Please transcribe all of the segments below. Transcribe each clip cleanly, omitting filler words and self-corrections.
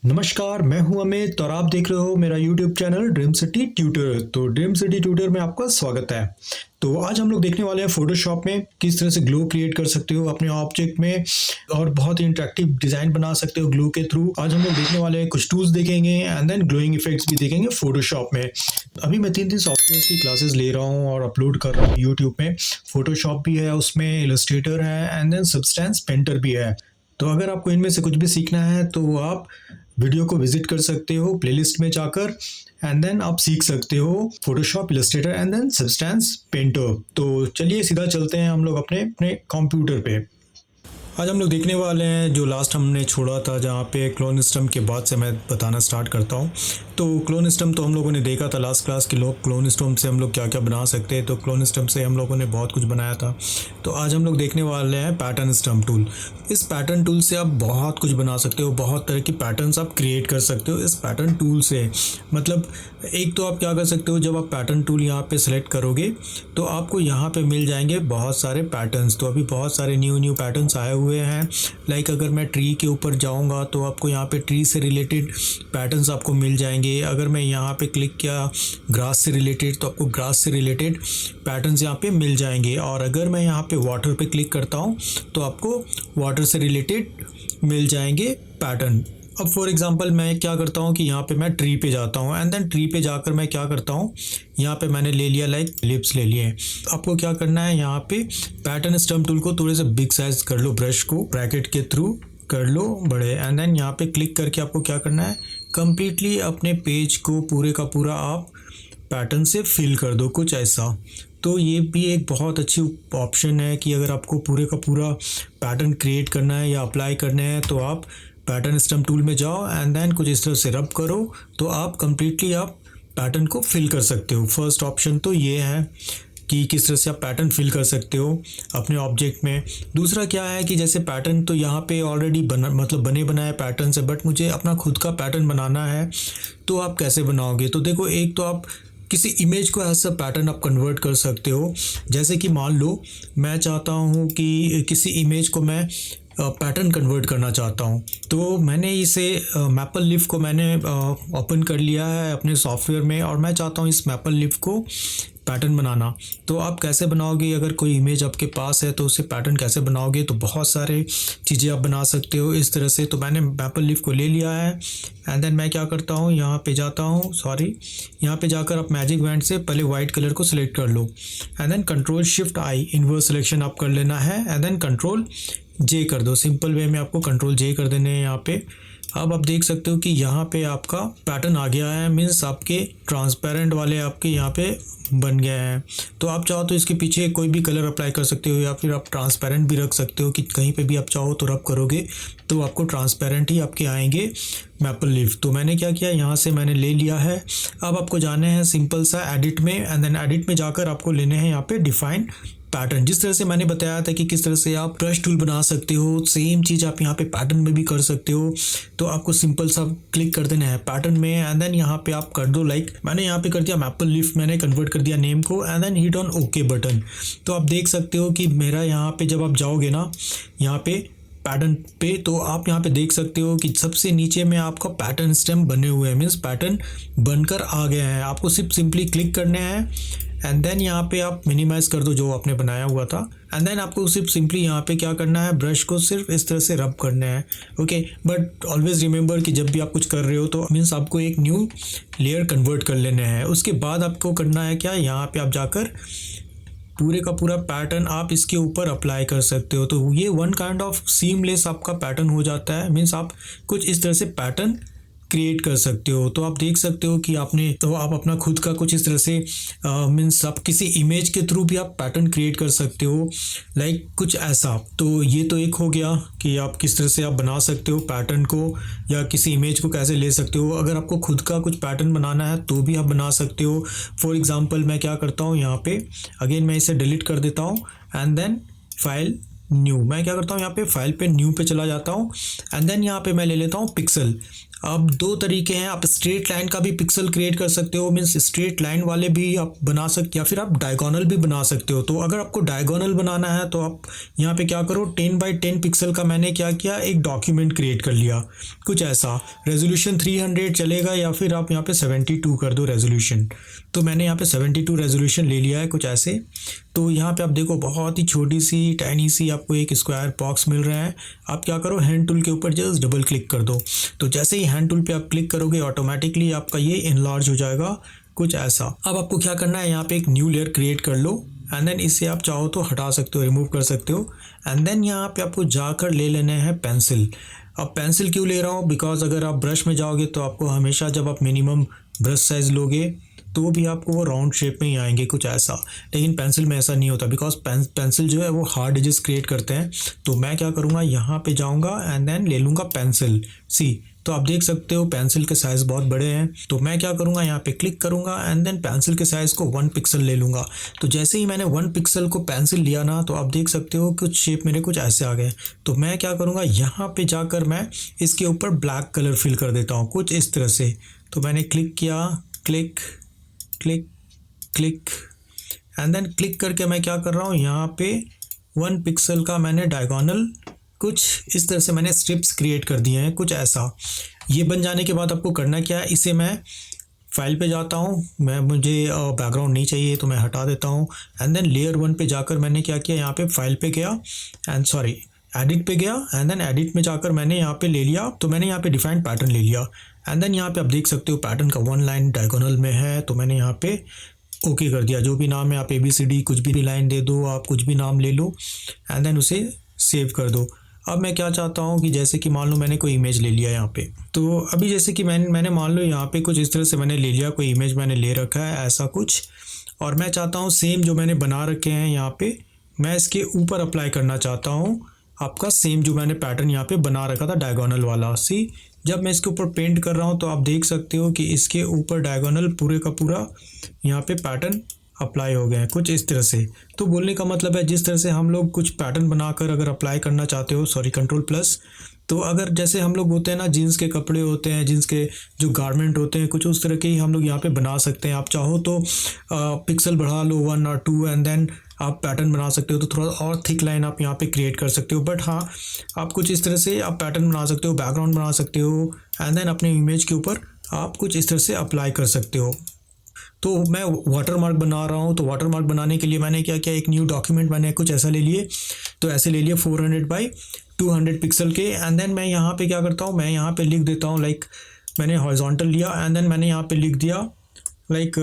नमस्कार, मैं हूं अमित और आप देख रहे हो मेरा YouTube channel dream city tutor. तो ड्रीम सिटी ट्यूटर में आपका स्वागत है। तो आज हम लोग देखने वाले हैं फोटोशॉप में किस तरह से ग्लो क्रिएट कर सकते हो अपने ऑब्जेक्ट में और बहुत ही इंटरेक्टिव डिज़ाइन बना सकते हो ग्लो के थ्रू। आज हम लोग देखने वाले हैं कुछ टूल्स देखेंगे एंड देन ग्लोइंग इफेक्ट्स भी देखेंगे फोटोशॉप में। अभी मैं 3 सॉफ्टवेयर की क्लासेस ले रहा हूँ और अपलोड कर रहा हूँ यूट्यूब में। फोटोशॉप भी है, उसमें इलस्ट्रेटर है एंड देन सब्सटेंस पेंटर भी है। तो अगर आपको इनमें से कुछ भी सीखना है तो आप वीडियो को विजिट कर सकते हो प्लेलिस्ट में जाकर एंड देन आप सीख सकते हो Photoshop, Illustrator and then Substance Painter. तो चलिए सीधा चलते हैं हम लोग अपने अपने कंप्यूटर पे। आज हम लोग देखने वाले हैं जो लास्ट हमने छोड़ा था, जहाँ पे क्लोन सिस्टम के बाद से मैं बताना स्टार्ट करता हूँ। तो क्लोन सिस्टम तो हम लोगों ने देखा था लास्ट क्लास के लोग क्लोन सिस्टम से हम लोग क्या क्या बना सकते हैं। तो क्लोन सिस्टम से हम लोगों ने बहुत कुछ बनाया था। तो आज हम लोग देखने वाले हैं पैटर्न सिस्टम टूल। इस पैटर्न टूल से आप बहुत कुछ बना सकते हो, बहुत तरह की पैटर्न्स आप क्रिएट कर सकते हो इस पैटर्न टूल से। मतलब एक तो आप क्या कर सकते हो, जब आप पैटर्न टूल यहाँ पे सेलेक्ट करोगे तो आपको यहाँ पे मिल जाएंगे बहुत सारे पैटर्न्स। तो अभी बहुत सारे न्यू पैटर्न्स आए हुए हैं। लाइक अगर मैं ट्री के ऊपर जाऊँगा तो आपको यहाँ पे ट्री से रिलेटेड पैटर्न्स आपको मिल जाएंगे। अगर मैं यहाँ पे क्लिक किया ग्रास से रिलेटेड तो आपको ग्रास से रिलेटेड पैटर्न्स यहाँ पे मिल जाएंगे। और अगर मैं यहाँ पे वाटर पे क्लिक करता हूँ तो आपको वाटर से रिलेटेड मिल जाएंगे पैटर्न। अब फॉर एग्जांपल मैं क्या करता हूँ कि यहाँ पे मैं ट्री पे जाता हूँ एंड देन ट्री पे जाकर मैं क्या करता हूँ, यहाँ पे मैंने ले लिया लाइक लिप्स ले लिए। आपको क्या करना है, यहाँ पे पैटर्न स्टम्प टूल को थोड़े से बिग साइज कर लो, ब्रश को ब्रैकेट के थ्रू कर लो बड़े एंड देन यहाँ पे क्लिक करके आपको क्या करना है, कंप्लीटली अपने पेज को पूरे का पूरा आप पैटर्न से फिल कर दो कुछ ऐसा। तो ये भी एक बहुत अच्छी ऑप्शन है कि अगर आपको पूरे का पूरा पैटर्न क्रिएट करना है या अप्लाई करना है तो आप पैटर्न स्टम्प टूल में जाओ एंड देन कुछ इस तरह से रब करो तो आप कंप्लीटली आप पैटर्न को फिल कर सकते हो। फर्स्ट ऑप्शन तो ये है कि किस तरह से आप पैटर्न फिल कर सकते हो अपने ऑब्जेक्ट में। दूसरा क्या है कि जैसे पैटर्न तो यहाँ पे ऑलरेडी बने बनाए पैटर्न है, बट मुझे अपना खुद का पैटर्न बनाना है तो आप कैसे बनाओगे। तो देखो, एक तो आप किसी इमेज को ऐसा पैटर्न आप कन्वर्ट कर सकते हो। जैसे कि मान लो मैं चाहता हूँ कि किसी इमेज को मैं पैटर्न कन्वर्ट करना चाहता हूँ, तो मैंने इसे मैपल लीफ को मैंने ओपन कर लिया है अपने सॉफ्टवेयर में और मैं चाहता हूँ इस मैपल लीफ को पैटर्न बनाना। तो आप कैसे बनाओगे, अगर कोई इमेज आपके पास है तो उसे पैटर्न कैसे बनाओगे, तो बहुत सारे चीज़ें आप बना सकते हो इस तरह से। तो मैंने मैपल लीफ को ले लिया है एंड देन मैं क्या करता हूँ, यहाँ पे जाता हूँ, यहाँ पे जाकर आप मैजिक बैंड से पहले वाइट कलर को सिलेक्ट कर लो and then control shift I inverse selection आप कर लेना है एंड देन कंट्रोल जे कर दो। सिंपल वे में आपको कंट्रोल जे कर देने हैं यहाँ पे। अब आप देख सकते हो कि यहाँ पे आपका पैटर्न आ गया है, मीन्स आपके ट्रांसपेरेंट वाले आपके यहाँ पे बन गए हैं। तो आप चाहो तो इसके पीछे कोई भी कलर अप्लाई कर सकते हो या फिर आप ट्रांसपेरेंट भी रख सकते हो कि कहीं पे भी आप चाहो तो रब करोगे तो आपको ट्रांसपेरेंट ही आपके आएंगे मैपल लीफ। तो मैंने क्या किया, यहाँ से मैंने ले लिया है। अब आपको जाने हैं सिंपल सा एडिट में एंड देन एडिट में जाकर आपको लेने हैं यहाँ पे डिफाइन पैटर्न। जिस तरह से मैंने बताया था कि किस तरह से आप ब्रश टूल बना सकते हो, सेम चीज़ आप यहाँ पे पैटर्न में भी कर सकते हो। तो आपको सिंपल सा क्लिक कर देना है पैटर्न में एंड देन यहाँ पे आप कर दो लाइक मैंने यहाँ पे कर दिया मैपल लीफ, मैंने कन्वर्ट कर दिया नेम को and then hit on okay button. तो आप देख सकते हो कि मेरा यहाँ पे जब आप जाओगे ना यहाँ पे पैटर्न पे तो आप यहाँ पे देख सकते हो कि सबसे नीचे में आपका पैटर्न स्टेम बने हुए हैं, मीन्स पैटर्न बनकर आ गए हैं। आपको सिर्फ सिंपली क्लिक करने हैं एंड देन यहाँ पे आप मिनिमाइज कर दो जो आपने बनाया हुआ था एंड देन आपको सिर्फ सिंपली यहाँ पे क्या करना है, ब्रश को सिर्फ इस तरह से रब करना है। ओके, बट ऑलवेज रिमेंबर कि जब भी आप कुछ कर रहे हो तो मीन्स आपको एक न्यू लेयर कन्वर्ट कर लेना है। उसके बाद आपको करना है क्या, यहाँ पे आप जाकर पूरे का पूरा पैटर्न आप इसके ऊपर अप्लाई कर सकते हो। तो ये वन काइंड ऑफ सीमलेस आपका पैटर्न हो जाता है, मीन्स आप कुछ इस तरह से पैटर्न क्रिएट कर सकते हो। तो आप देख सकते हो कि आप अपना खुद का कुछ इस तरह से मीन्स आप किसी इमेज के थ्रू भी आप पैटर्न क्रिएट कर सकते हो लाइक कुछ ऐसा। तो ये तो एक हो गया कि आप किस तरह से आप बना सकते हो पैटर्न को या किसी इमेज को कैसे ले सकते हो। अगर आपको खुद का कुछ पैटर्न बनाना है तो भी आप बना सकते हो। फॉर एग्जाम्पल मैं क्या करता हूँ, यहाँ पे अगेन मैं इसे डिलीट कर देता हूँ एंड देन फाइल न्यू, मैं क्या करता हूँ यहाँ पे फाइल पे न्यू पे चला जाता हूँ एंड देन यहाँ पे मैं ले लेता हूँ पिक्सल। अब दो तरीके हैं, आप स्ट्रेट लाइन का भी पिक्सल क्रिएट कर सकते हो, मीन्स स्ट्रेट लाइन वाले भी आप बना सकते, या फिर आप डायगोनल भी बना सकते हो। तो अगर आपको डायगोनल बनाना है तो आप यहाँ पे क्या करो, 10x10 पिक्सल का मैंने क्या किया, एक डॉक्यूमेंट क्रिएट कर लिया कुछ ऐसा। रेजोल्यूशन 300 चलेगा या फिर आप यहाँ पे 72 कर दो रेजोल्यूशन। तो मैंने यहाँ पे 72 रेजोल्यूशन ले लिया है कुछ ऐसे। तो यहाँ पे आप देखो बहुत ही छोटी सी टाइनी सी आपको एक स्क्वायर बॉक्स मिल रहा है। आप क्या करो, हैंड टूल के ऊपर जस्ट डबल क्लिक कर दो। तो जैसे ही हैंड टूल पे आप क्लिक करोगे ऑटोमेटिकली आपका ये इनलार्ज हो जाएगा कुछ ऐसा। अब आपको क्या करना है, यहाँ पे एक न्यू लेयर क्रिएट कर लो एंड देन इसे आप चाहो तो हटा सकते हो, रिमूव कर सकते हो। एंड देन यहाँ पे आपको जाकर ले लेने हैं पेंसिल। अब पेंसिल क्यों ले रहा हूँ, बिकॉज अगर आप ब्रश में जाओगे तो आपको हमेशा जब आप मिनिमम ब्रश साइज़ लोगे तो भी आपको वो राउंड शेप में ही आएंगे कुछ ऐसा। लेकिन पेंसिल में ऐसा नहीं होता, बिकॉज पेंसिल जो है वो हार्ड एजेस क्रिएट करते हैं। तो मैं क्या करूँगा, यहाँ पे जाऊँगा एंड देन ले लूँगा पेंसिल सी। तो आप देख सकते हो पेंसिल के साइज़ बहुत बड़े हैं। तो मैं क्या करूँगा, यहाँ पे क्लिक करूँगा एंड देन पेंसिल के साइज़ को 1 पिक्सल ले लूँगा। तो जैसे ही मैंने 1 पिक्सल को पेंसिल लिया ना, तो आप देख सकते हो कुछ शेप मेरे कुछ ऐसे आ गए। तो मैं क्या करूँगा, यहाँ पे जाकर मैं इसके ऊपर ब्लैक कलर फिल कर देता हूँ कुछ इस तरह से। तो मैंने क्लिक किया, click click click and then click करके मैं क्या कर रहा हूँ, यहाँ पे 1 पिक्सल का मैंने डायगोनल कुछ इस तरह से मैंने स्ट्रिप्स क्रिएट कर दिए हैं कुछ ऐसा। ये बन जाने के बाद आपको करना क्या है, इसे मैं फाइल पे जाता हूँ, मुझे बैकग्राउंड नहीं चाहिए तो मैं हटा देता हूँ। एंड देन लेयर 1 पे जाकर मैंने क्या किया, यहाँ पे फाइल पे गया एंड सॉरी एडिट पे गया एंड देन एडिट में जाकर मैंने यहाँ पे ले लिया। तो मैंने यहाँ पे डिफाइंड पैटर्न ले लिया एंड देन यहाँ पे आप देख सकते हो पैटर्न का 1 लाइन डायगोनल में है। तो मैंने यहाँ पे ओके कर दिया। जो भी नाम है आप ABCD कुछ भी लाइन दे दो, आप कुछ भी नाम ले लो एंड देन उसे सेव कर दो। अब मैं क्या चाहता हूँ कि जैसे कि मान लो मैंने कोई इमेज ले लिया यहाँ पे, तो अभी जैसे कि मैंने मान लो यहाँ पे कुछ इस तरह से मैंने ले लिया, कोई इमेज मैंने ले रखा है ऐसा कुछ। और मैं चाहता हूँ सेम जो मैंने बना रखे हैं यहाँ पे मैं इसके ऊपर अप्लाई करना चाहता हूँ आपका सेम जो मैंने पैटर्न यहाँ पे बना रखा था डायगोनल वाला। सी जब मैं इसके ऊपर पेंट कर रहा हूँ तो आप देख सकते हो कि इसके ऊपर डायगोनल पूरे का पूरा यहाँ पे पैटर्न अप्लाई हो गया है कुछ इस तरह से। तो बोलने का मतलब है जिस तरह से हम लोग कुछ पैटर्न बनाकर अगर अप्लाई करना चाहते हो, सॉरी कंट्रोल+, तो अगर जैसे हम लोग होते हैं ना, जीन्स के कपड़े होते हैं, जीन्स के जो गारमेंट होते हैं कुछ उस तरह के ही हम लोग यहाँ पे बना सकते हैं। आप चाहो तो पिक्सल बढ़ा लो 1 और 2 एंड देन आप पैटर्न बना सकते हो। तो थोड़ा और थिक लाइन आप यहाँ पे क्रिएट कर सकते हो। बट हाँ, आप कुछ इस तरह से आप पैटर्न बना सकते हो, बैकग्राउंड बना सकते हो एंड देन अपने इमेज के ऊपर आप कुछ इस तरह से अप्लाई कर सकते हो। तो मैं वाटर मार्क बना रहा हूँ, तो वाटर मार्क बनाने के लिए मैंने क्या किया, एक न्यू डॉक्यूमेंट मैंने कुछ ऐसा ले लिए। तो ऐसे ले लिए 400x200 पिक्सल के एंड देन मैं यहाँ पे क्या करता हूँ, मैं यहाँ पे लिख देता हूँ लाइक मैंने हॉरिजॉन्टल लिया एंड देन मैंने यहाँ पे लिख दिया लाइक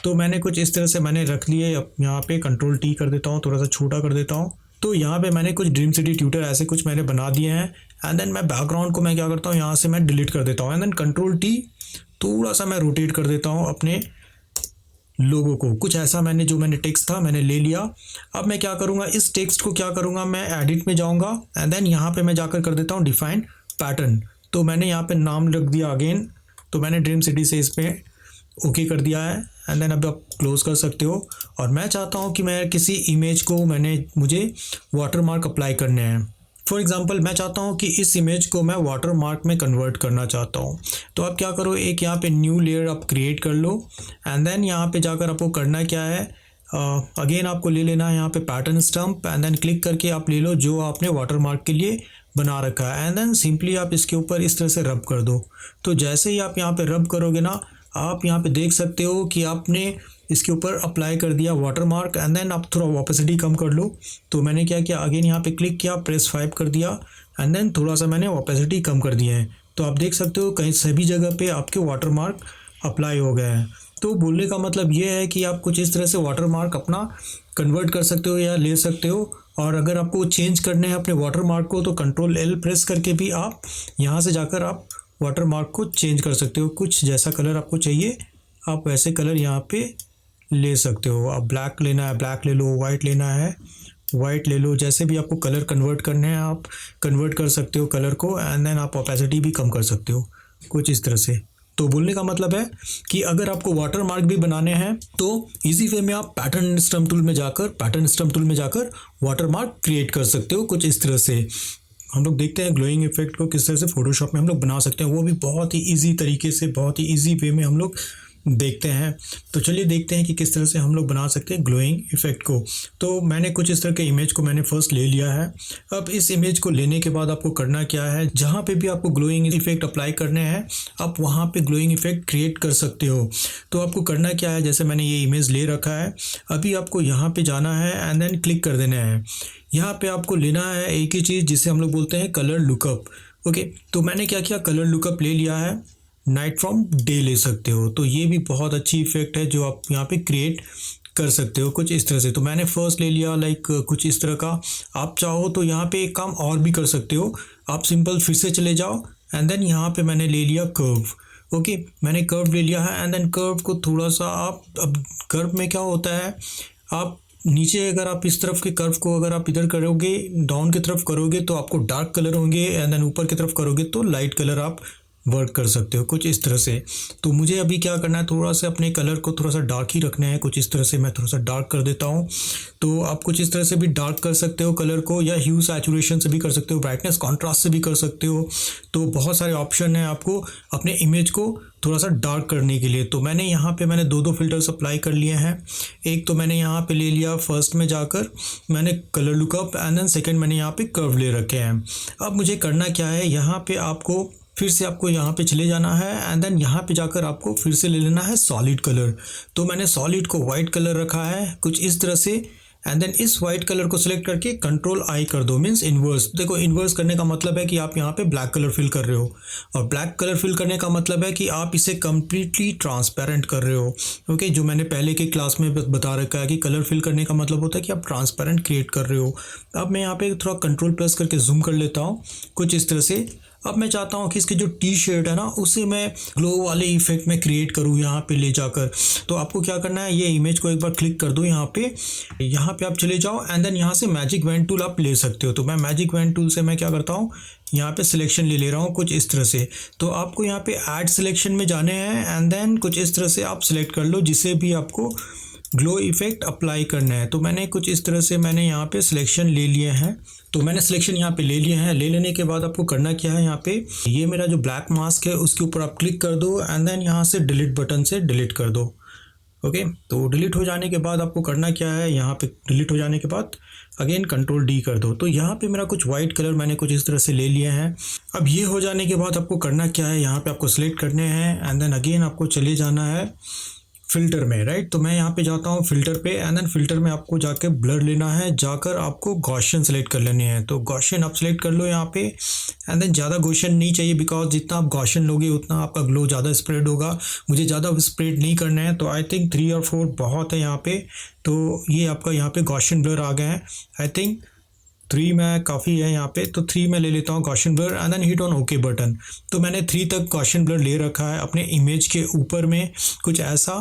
तो मैंने कुछ इस तरह से मैंने रख लिए। यहाँ पे Ctrl+T कर देता हूँ, थोड़ा सा छोटा कर देता हूँ। तो यहाँ पे मैंने कुछ ड्रीम सिटी ट्यूटर ऐसे कुछ मैंने बना दिए हैं एंड देन मैं बैकग्राउंड को मैं क्या करता हूँ, यहाँ से मैं डिलीट कर देता हूँ एंड देन Ctrl+T थोड़ा सा मैं रोटेट कर देता हूँ अपने लोगों को कुछ ऐसा। मैंने टेक्स्ट था मैंने ले लिया। अब मैं क्या करूँगा, इस टेक्स्ट को क्या करूँगा, मैं एडिट में जाऊँगा एंड देन यहाँ पे मैं जाकर कर देता हूँ डिफाइंड पैटर्न। तो मैंने यहाँ पे नाम रख दिया अगेन। तो मैंने ड्रीम सिटी से इस पर ओके कर दिया है एंड देन अब आप क्लोज कर सकते हो। और मैं चाहता हूँ कि मैं किसी इमेज को मुझे वाटर मार्क अप्लाई करने हैं। फॉर एग्जांपल मैं चाहता हूँ कि इस इमेज को मैं वाटर मार्क में कन्वर्ट करना चाहता हूँ। तो आप क्या करो, एक यहाँ पे न्यू लेयर आप क्रिएट कर लो एंड देन यहाँ पे जाकर आपको करना क्या है, अगेन आपको ले लेना है यहाँ पे pattern stamp and then click करके आप ले लो जो आपने वाटर मार्क के लिए बना रखा है एंड देन सिंपली आप इसके ऊपर इस तरह से रब कर दो। तो जैसे ही आप यहाँ पे रब करोगे ना, आप यहाँ पे देख सकते हो कि आपने इसके ऊपर अप्लाई कर दिया वाटर मार्क एंड देन आप थोड़ा ऑपेसिटी कम कर लो। तो मैंने क्या किया, अगेन यहाँ पे क्लिक किया, प्रेस 5 कर दिया एंड देन थोड़ा सा मैंने ऑपेसिटी कम कर दिया है। तो आप देख सकते हो कहीं सभी जगह पे आपके वाटर मार्क अप्लाई हो गए हैं। तो बोलने का मतलब ये है कि आप कुछ इस तरह से वाटर मार्क अपना कन्वर्ट कर सकते हो या ले सकते हो। और अगर आपको चेंज करने हैं अपने वाटर मार्क को तो Ctrl+L प्रेस करके भी आप यहाँ से जाकर आप वाटर मार्क को चेंज कर सकते हो। कुछ जैसा कलर आपको चाहिए आप वैसे कलर यहाँ पे ले सकते हो। आप ब्लैक लेना है ब्लैक ले लो, वाइट लेना है वाइट ले लो, जैसे भी आपको कलर कन्वर्ट करने हैं आप कन्वर्ट कर सकते हो कलर को एंड देन आप ओपेसिटी भी कम कर सकते हो कुछ इस तरह से। तो बोलने का मतलब है कि अगर आपको वाटर मार्क भी बनाने हैं तो इजी वे में आप पैटर्न स्टम्प टूल में जाकर वाटर मार्क क्रिएट कर सकते हो कुछ इस तरह से। हम लोग देखते हैं ग्लोइंग इफेक्ट को किस तरह से फोटोशॉप में हम लोग बना सकते हैं, वो भी बहुत ही ईजी तरीके से, बहुत ही ईजी वे में हम लोग देखते हैं। तो चलिए देखते हैं कि किस तरह से हम लोग बना सकते हैं ग्लोइंग इफेक्ट को। तो मैंने कुछ इस तरह के इमेज को मैंने फर्स्ट ले लिया है। अब इस इमेज को लेने के बाद आपको करना क्या है, जहाँ पे भी आपको ग्लोइंग इफेक्ट अप्लाई करने हैं आप वहाँ पे ग्लोइंग इफेक्ट क्रिएट कर सकते हो। तो आपको करना क्या है, जैसे मैंने ये इमेज ले रखा है, अभी आपको यहाँ पे जाना है एंड देन क्लिक कर देना है। यहाँ पे आपको लेना है एक ही चीज़ जिसे हम लोग बोलते हैं कलर लुकअप। ओके, तो मैंने क्या किया, कलर लुकअप ले लिया है, नाइट फ्रॉम डे ले सकते हो। तो ये भी बहुत अच्छी इफेक्ट है जो आप यहाँ पे क्रिएट कर सकते हो कुछ इस तरह से। तो मैंने फर्स्ट ले लिया लाइक कुछ इस तरह का। आप चाहो तो यहाँ पे एक काम और भी कर सकते हो, आप सिंपल फिर से चले जाओ एंड देन यहाँ पे मैंने ले लिया कर्व। ओके, मैंने कर्व ले लिया है एंड देन कर्व को थोड़ा सा आप, अब कर्व में क्या होता है, आप नीचे अगर आप इस तरफ के कर्व को अगर आप इधर करोगे, डाउन की तरफ करोगे तो आपको डार्क कलर होंगे एंड देन ऊपर की तरफ करोगे तो लाइट कलर आप वर्क कर सकते हो कुछ इस तरह से। तो मुझे अभी क्या करना है, थोड़ा सा अपने कलर को थोड़ा सा डार्क ही रखना है कुछ इस तरह से। मैं थोड़ा सा डार्क कर देता हूँ। तो आप कुछ इस तरह से भी डार्क कर सकते हो कलर को, या ह्यू सैचुरेशन से भी कर सकते हो, ब्राइटनेस कॉन्ट्रास्ट से भी कर सकते हो। तो बहुत सारे ऑप्शन हैं आपको अपने इमेज को थोड़ा सा डार्क करने के लिए। तो मैंने यहाँ पे मैंने दो फिल्टर्स अप्लाई कर लिए हैं। एक तो मैंने यहाँ पे ले लिया, फर्स्ट में जाकर मैंने colour lookup and then second मैंने यहाँ पे कर्व ले रखे हैं। अब मुझे करना क्या है, यहाँ पे आपको फिर से आपको यहाँ पे चले जाना है एंड देन यहाँ पे जाकर आपको फिर से ले लेना है सॉलिड कलर। तो मैंने सॉलिड को वाइट कलर रखा है कुछ इस तरह से एंड देन इस वाइट कलर को सिलेक्ट करके कंट्रोल आई कर दो, मीन्स इन्वर्स। देखो इन्वर्स करने का मतलब है कि आप यहाँ पे ब्लैक कलर फिल कर रहे हो, और ब्लैक कलर फिल करने का मतलब है कि आप इसे कम्प्लीटली ट्रांसपेरेंट कर रहे हो। ओके, जो मैंने पहले के क्लास में बता रखा है कि कलर फिल करने का मतलब होता है कि आप ट्रांसपेरेंट क्रिएट कर रहे हो। अब मैं यहाँ पे थोड़ा कंट्रोल प्लस करके जूम कर लेता हूँ कुछ इस तरह से। अब मैं चाहता हूँ कि इसकी जो टी शर्ट है ना उसे मैं ग्लो वाले इफेक्ट में क्रिएट करूँ यहाँ पे ले जाकर। तो आपको क्या करना है, ये इमेज को एक बार क्लिक कर दो यहाँ पे आप चले जाओ एंड देन यहाँ से मैजिक वैन टूल आप ले सकते हो। तो मैं मैजिक वैन टूल से मैं क्या करता हूँ, यहाँ पे सिलेक्शन ले रहा हूँ कुछ इस तरह से। तो आपको यहाँ पे ऐड सिलेक्शन में जाने हैं एंड देन कुछ इस तरह से आप सिलेक्ट कर लो जिसे भी आपको ग्लो इफेक्ट अप्लाई करना है। तो मैंने कुछ इस तरह से मैंने यहाँ पे सिलेक्शन ले लिए हैं। तो मैंने सिलेक्शन यहाँ पे ले लिए हैं। ले लेने के बाद आपको करना क्या है, यहाँ पे ये मेरा जो ब्लैक मास्क है उसके ऊपर आप क्लिक कर दो एंड देन यहाँ से डिलीट बटन से डिलीट कर दो। ओके, तो डिलीट हो जाने के बाद आपको करना क्या है, यहाँ पे डिलीट हो जाने के बाद अगेन कंट्रोल डी कर दो। तो यहाँ पे मेरा कुछ वाइट कलर मैंने कुछ इस तरह से ले लिए हैं। अब ये हो जाने के बाद आपको करना क्या है, यहाँ पे आपको सिलेक्ट करने हैं एंड देन अगेन आपको चले जाना है फिल्टर में, राइट। तो मैं यहाँ पे जाता हूँ फिल्टर पे एंड देन फिल्टर में आपको जाके ब्लर लेना है, जाकर आपको गॉसियन सेलेक्ट कर लेने हैं। तो गॉसियन आप सेलेक्ट कर लो यहाँ पे एंड देन ज़्यादा गॉसियन नहीं चाहिए, बिकॉज जितना आप गॉसियन लोगे उतना आपका ग्लो ज़्यादा स्प्रेड होगा। मुझे ज़्यादा स्प्रेड नहीं करना है, तो आई थिंक 3 और 4 बहुत है यहाँ पे। तो ये आपका यहाँ पे गॉसियन ब्लर आ गए हैं, आई थिंक 3 में काफ़ी है यहाँ पे। तो 3 में ले लेता हूँ Gaussian blur and then hit on okay button. तो मैंने 3 तक गॉसियन ब्लर ले रखा है अपने इमेज के ऊपर में कुछ ऐसा।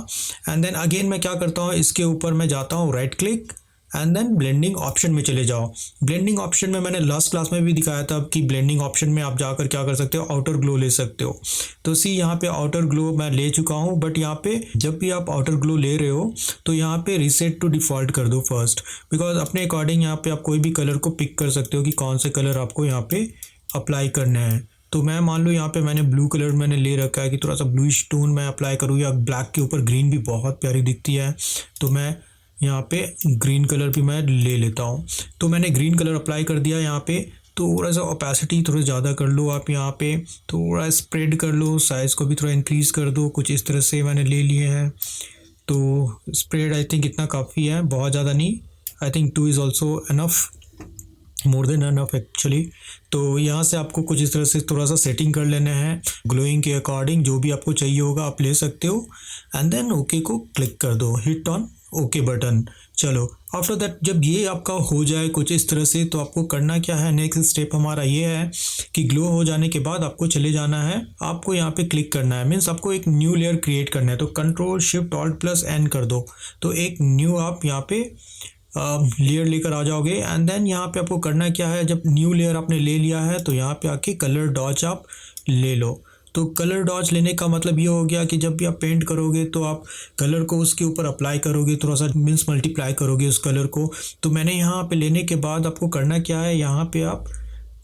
एंड देन अगेन मैं क्या करता हूँ, इसके ऊपर मैं जाता हूँ right click and then blending option में चले जाओ। ब्लेंडिंग ऑप्शन में मैंने लास्ट क्लास में भी दिखाया था कि ब्लेंडिंग ऑप्शन में आप जाकर क्या कर सकते हो, आउटर ग्लो ले सकते हो। तो सी यहाँ पे आउटर ग्लो मैं ले चुका हूँ, बट यहाँ पे जब भी आप आउटर ग्लो ले रहे हो तो यहाँ पे रीसेट टू डिफ़ॉल्ट कर दो फर्स्ट, बिकॉज अपने अकॉर्डिंग यहाँ पे आप कोई भी कलर को पिक कर सकते हो कि कौन से कलर आपको यहाँ पे अप्लाई करने हैं। तो मैं मान लो यहाँ पे मैंने ब्लू कलर मैंने ले रखा है कि थोड़ा सा ब्लूइश टोन मैं अप्लाई करूँ, या ब्लैक के ऊपर ग्रीन भी बहुत प्यारी दिखती है, तो मैं यहाँ पे ग्रीन कलर भी मैं ले लेता हूँ। तो मैंने ग्रीन कलर अप्लाई कर दिया यहाँ पे। थोड़ा सा ओपेसिटी थोड़ा ज़्यादा कर लो आप, यहाँ पे थोड़ा स्प्रेड कर लो, साइज़ को भी थोड़ा इंक्रीज़ कर दो, कुछ इस तरह से मैंने ले लिए हैं। तो स्प्रेड आई थिंक इतना काफ़ी है, बहुत ज़्यादा नहीं, I think 2 is also enough, more than enough actually. तो यहाँ से आपको कुछ इस तरह से थोड़ा सा सेटिंग कर लेना है, ग्लोइंग के अकॉर्डिंग जो भी आपको चाहिए होगा आप ले सकते हो एंड देन ओके को क्लिक कर दो, हिट ऑन ओके बटन। चलो आफ्टर दैट जब ये आपका हो जाए कुछ इस तरह से, तो आपको करना क्या है, नेक्स्ट स्टेप हमारा ये है कि ग्लो हो जाने के बाद आपको चले जाना है, आपको यहाँ पे क्लिक करना है, मीन्स आपको एक न्यू लेयर क्रिएट करना है। तो control shift alt plus N कर दो, तो एक न्यू आप यहाँ पे लेयर लेकर आ जाओगे। एंड देन यहाँ पे आपको करना क्या है, जब न्यू लेयर आपने ले लिया है तो यहाँ पे आके कलर डॉज आप ले लो। तो कलर डॉज लेने का मतलब ये हो गया कि जब भी आप पेंट करोगे तो आप कलर को उसके ऊपर अप्लाई करोगे, थोड़ा सा मीन्स मल्टीप्लाई करोगे उस कलर को। तो मैंने यहाँ पे लेने के बाद आपको करना क्या है, यहाँ पे आप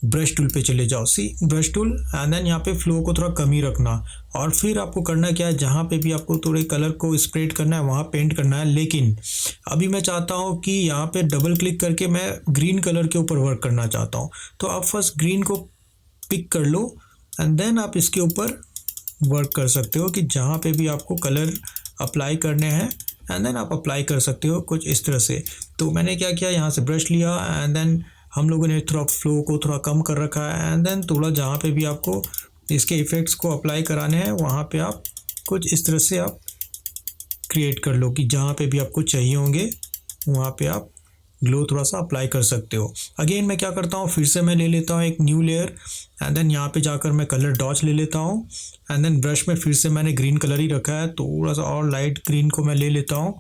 ब्रश टूल पे चले जाओ, सी ब्रश टूल, एंड देन यहाँ पे फ्लो को थोड़ा कम ही रखना। और फिर आपको करना क्या है, जहाँ पे भी आपको थोड़े कलर को स्प्रेड करना है वहाँ पेंट करना है। लेकिन अभी मैं चाहता हूँ कि यहाँ पे डबल क्लिक करके मैं ग्रीन कलर के ऊपर वर्क करना चाहता हूँ। तो आप फर्स्ट ग्रीन को पिक कर लो एंड देन आप इसके ऊपर वर्क कर सकते हो कि जहाँ पे भी आपको कलर अप्लाई करने हैं एंड देन आप अप्लाई कर सकते हो कुछ इस तरह से। तो मैंने क्या किया, यहाँ से ब्रश लिया एंड देन हम लोगों ने थोड़ा फ्लो को थोड़ा कम कर रखा है एंड देन थोड़ा जहाँ पे भी आपको इसके इफ़ेक्ट्स को अप्लाई कराने हैं वहाँ पे आप कुछ इस तरह से आप क्रिएट कर लो कि जहाँ पे भी आपको चाहिए होंगे वहाँ पे आप ग्लो थोड़ा सा अप्लाई कर सकते हो। अगेन मैं क्या करता हूँ, फिर से मैं ले लेता हूँ एक न्यू लेयर एंड देन यहाँ पे जाकर मैं कलर डॉच ले लेता हूँ एंड देन ब्रश में फिर से मैंने ग्रीन कलर ही रखा है, थोड़ा सा और लाइट ग्रीन को मैं ले लेता हूँ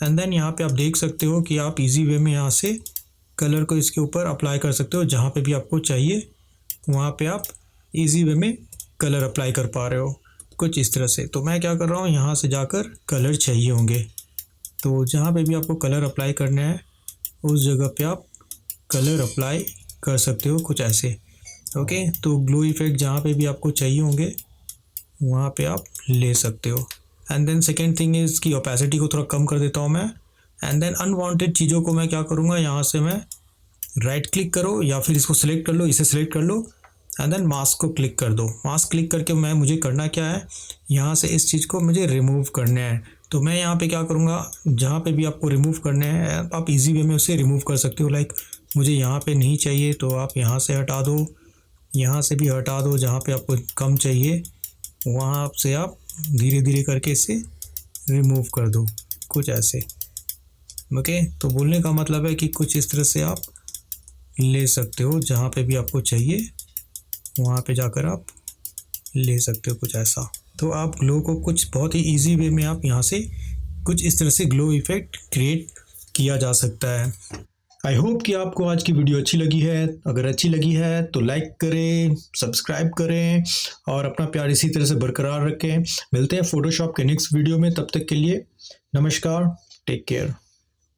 एंड देन यहाँ पे आप देख सकते हो कि आप इजी वे में यहाँ से कलर को इसके ऊपर अप्लाई कर सकते हो। जहाँ पे भी आपको चाहिए वहाँ पे आप इजी वे में कलर अप्लाई कर पा रहे हो कुछ इस तरह से। तो मैं क्या कर रहा हूँ, यहाँ से जाकर कलर चाहिए होंगे तो जहाँ पे भी आपको कलर अप्लाई करने हैं उस जगह पे आप कलर अप्लाई कर सकते हो कुछ ऐसे। ओके, तो ग्लो इफेक्ट जहाँ पे भी आपको चाहिए होंगे वहाँ पे आप ले सकते हो। And then second thing is कि ओपेसिटी को थोड़ा कम कर देता हूँ मैं एंड देन अनवांटेड चीज़ों को मैं क्या करूँगा, यहाँ से मैं राइट क्लिक करो या फिर इसको सिलेक्ट कर लो, इसे सिलेक्ट कर लो एंड देन मास्क को क्लिक कर दो। मास्क क्लिक करके मुझे करना क्या है, यहाँ से इस चीज़ को मुझे रिमूव करना है। तो मैं यहाँ पे क्या करूँगा, जहाँ पे भी आपको रिमूव करने हैं आप इजी वे में उसे रिमूव कर सकते हो। लाइक मुझे यहाँ पे नहीं चाहिए तो आप यहाँ से हटा दो, यहाँ से भी हटा दो, जहाँ पे आपको कम चाहिए वहाँ से आप धीरे धीरे करके इसे रिमूव कर दो कुछ ऐसे। ओके, तो बोलने का मतलब है कि कुछ इस तरह से आप ले सकते हो, जहाँ पे भी आपको चाहिए वहाँ पे जाकर आप ले सकते हो कुछ ऐसा। तो आप ग्लो को कुछ बहुत ही इजी वे में आप यहाँ से कुछ इस तरह से ग्लो इफेक्ट क्रिएट किया जा सकता है। आई होप कि आपको आज की वीडियो अच्छी लगी है। अगर अच्छी लगी है तो लाइक करें, सब्सक्राइब करें और अपना प्यार इसी तरह से बरकरार रखें। मिलते हैं फोटोशॉप के नेक्स्ट वीडियो में, तब तक के लिए नमस्कार, टेक केयर।